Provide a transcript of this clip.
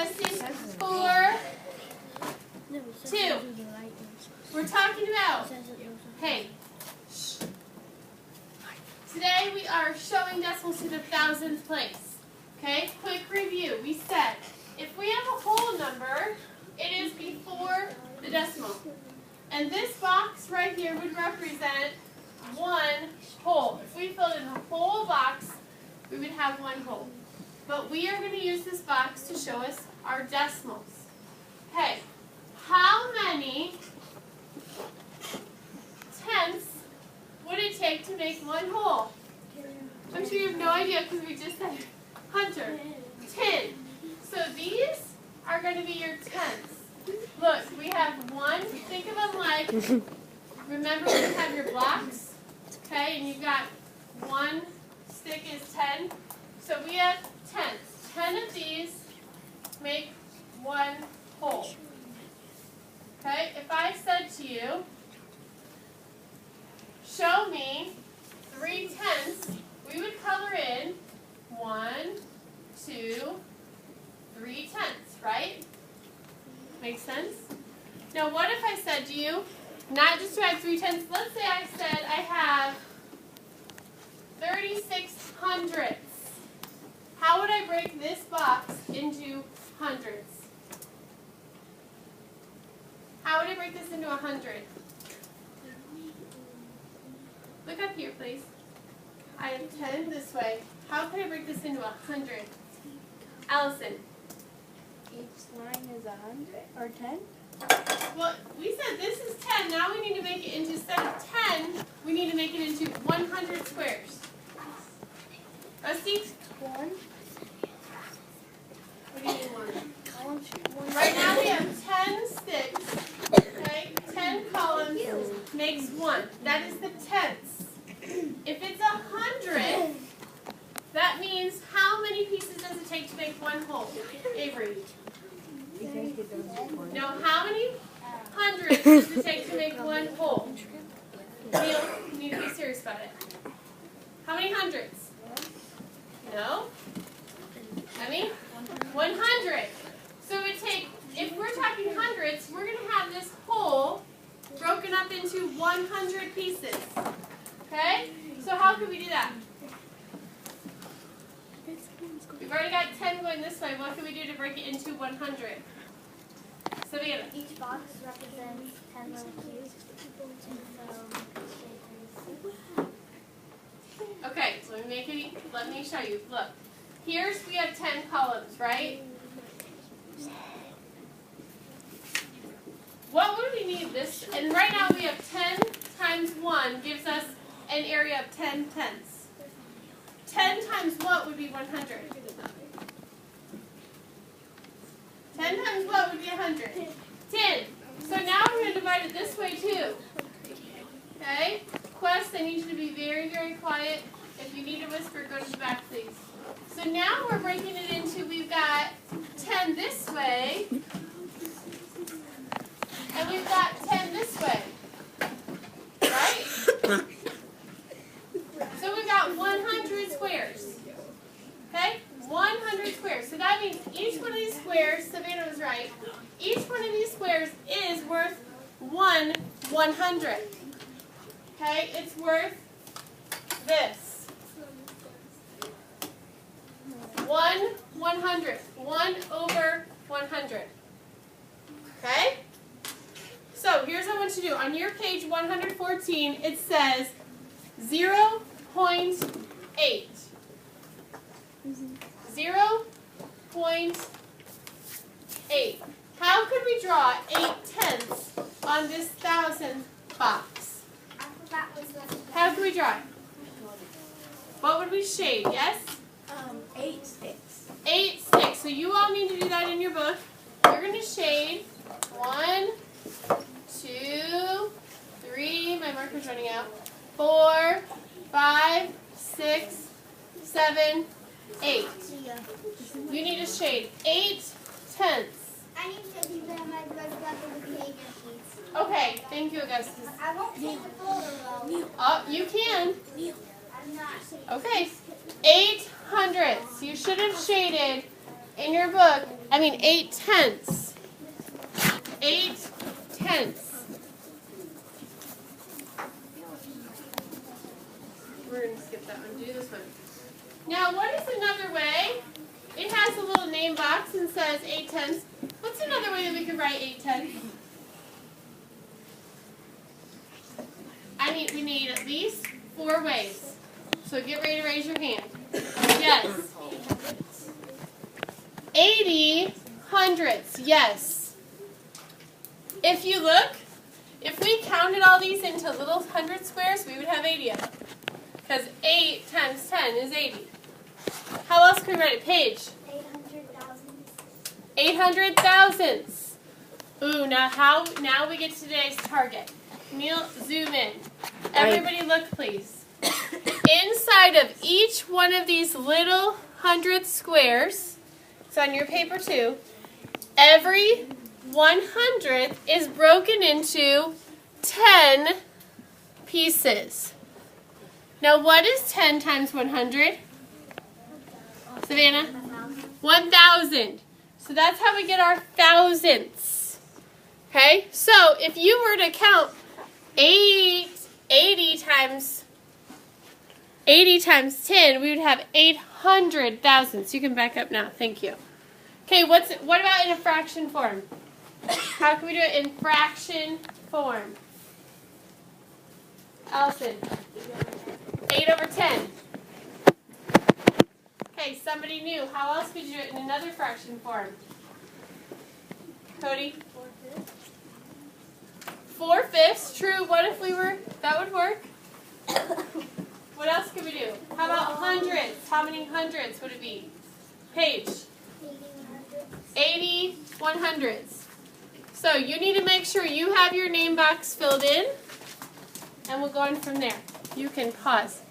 Lesson 4-2. We're talking about, hey, shh. Today we are showing decimals to the thousandth place. Okay, quick review. We said if we have a whole number, it is before the decimal. And this box right here would represent one whole. If we filled in the whole box, we would have one whole. But we are going to use this box to show us our decimals. Okay, how many tenths would it take to make one whole? I'm sure you have no idea because we just said Hunter. 10. So these are going to be your tenths. Look, we have one. Think of them like, remember when you have your blocks? Okay, and you've got one stick is 10. So we have tenths. 10 of these make one whole. Okay, if I said to you, show me 3 tenths, we would color in 1, 2, 3 tenths, right? Make sense? Now what if I said to you, not just to add 3 tenths, let's say I said I have 36 hundredths. How would I break this box into hundredths? How would I break this into 100? Look up here, please. I have 10 this way. How can I break this into 100? Allison. Each line is 100 or 10? Well, we said this is 10. Now we need to make it into, instead of 10, we need to make it into 100 squares. Rusty? 1. What do you mean 1? Right now we have 10 sticks. Okay? 10 columns makes 1. That is the tenths. If it's 100, that means how many pieces does it take to make one whole? Avery? No, how many hundreds does it take to make one whole? Neil, you need to be serious about it. How many hundreds? No? Emmy? 100. So it take, if we're talking hundreds, we're going to have this whole broken up into 100 pieces. Okay? So how could we do that? We've already got 10 going this way. What can we do to break it into 100? Savannah. Each box represents 10 little cubes. Okay, so let me show you. Look. Here's, we have 10 columns, right? What would we need this? And right now we have 10 times 1 gives us an area of 10 tenths. 10 times what would be 100? 10 times what would be 100? 10. So now we're going to divide it this way too. Okay? Quest, I need you to be very, very quiet. If you need to whisper, go to the back, please. So now we're breaking it into, we've got 10 this way, and we've got 10 this way. Right? So we've got 100 squares. Okay? 100 squares. So that means each one of these squares, Savannah was right, each one of these squares is worth 1/100. Okay? It's worth this. 1/100. 1/100. Okay? So here's what I want you to do. On your page 114, it says 0.8. 0.8. How could we draw 8 tenths on this thousandth box? How could we draw it? What would we shade? Yes? 8 sticks. 8 sticks. So you all need to do that in your book. You're going to shade 1, 2, 3. My marker's running out. 4, 5, 6, 7, 8. You need to shade 8 tenths. I need to do that on my behavior sheets. Okay, thank you, Augustus. I won't take the folder though. Oh, you can. I'm not. Okay. 8 hundredths. You should have shaded in your book, 8/10. 8/10. We're going to skip that one. Do this one. Now, what is another way? It has a little name box and says 8/10. What's another way that we could write 8/10? We need at least 4 ways. So get ready to raise your hand. Yes. 80 hundredths. Yes. If you look, if we counted all these into little hundred squares, we would have 80 of them. Because 8 times 10 is 80. How else can we write it? Paige? 800,000. 800 thousandths. Ooh, now we get to today's target. Neil, zoom in. Everybody look, please. Inside of each one of these little hundredth squares, it's on your paper too, every 100th is broken into 10 pieces. Now what is 10 times 100? Savannah? 1,000. So that's how we get our thousandths. Okay? So if you were to count 80 times 10, we would have 800 thousandths. You can back up now. Thank you. Okay, what about in a fraction form? How can we do it in fraction form? Allison? 8/10. Okay, somebody new. How else could you do it in another fraction form? Cody? 4/5. True. What if we were, that would work. What else could we do? How about hundredths? How many hundredths would it be? Paige? 80 100ths. So you need to make sure you have your name box filled in, and we'll go on from there. You can pause.